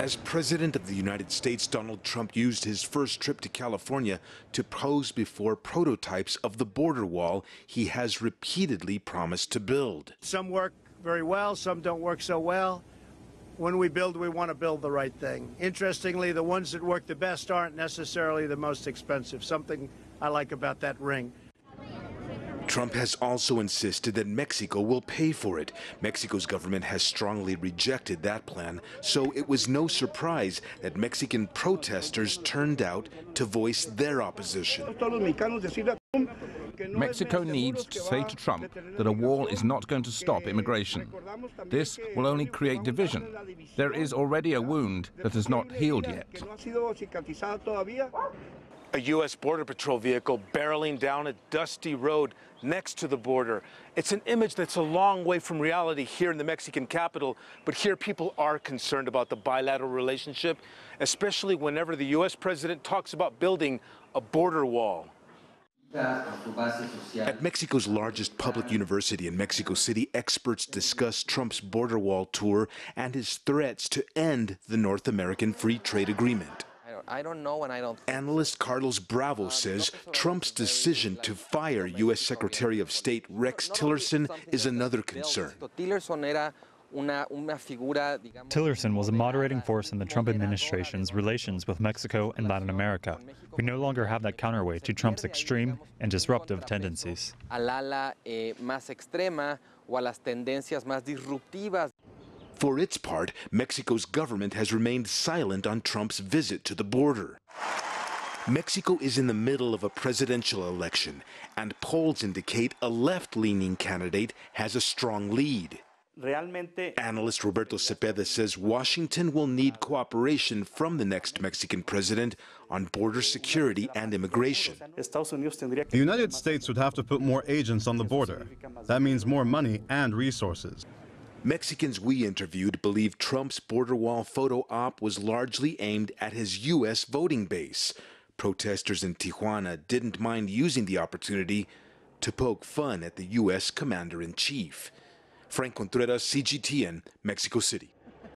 As President of the United States, Donald Trump used his first trip to California to pose before prototypes of the border wall he has repeatedly promised to build. Some work very well, some don't work so well. When we build, we want to build the right thing. Interestingly, the ones that work the best aren't necessarily the most expensive, something I like about that ring. Trump has also insisted that Mexico will pay for it. Mexico's government has strongly rejected that plan, so it was no surprise that Mexican protesters turned out to voice their opposition. Mexico needs to say to Trump that a wall is not going to stop immigration. This will only create division. There is already a wound that has not healed yet. A U.S. Border Patrol vehicle barreling down a dusty road next to the border. It's an image that's a long way from reality here in the Mexican capital, but here people are concerned about the bilateral relationship, especially whenever the U.S. president talks about building a border wall. At Mexico's largest public university in Mexico City, experts discuss Trump's border wall tour and his threats to end the North American Free Trade Agreement. I don't know, and I don't. Analyst Carlos Bravo says Trump's decision to fire U.S. Secretary of State Rex Tillerson is another concern. Tillerson was a moderating force in the Trump administration's relations with Mexico and Latin America. We no longer have that counterweight to Trump's extreme and disruptive tendencies. For its part, Mexico's government has remained silent on Trump's visit to the border. Mexico is in the middle of a presidential election, and polls indicate a left-leaning candidate has a strong lead. Analyst Roberto Cepeda says Washington will need cooperation from the next Mexican president on border security and immigration. The United States would have to put more agents on the border. That means more money and resources. Mexicans we interviewed believe Trump's border wall photo op was largely aimed at his U.S. voting base. Protesters in Tijuana didn't mind using the opportunity to poke fun at the U.S. commander-in-chief. Frank Contreras, CGTN, Mexico City.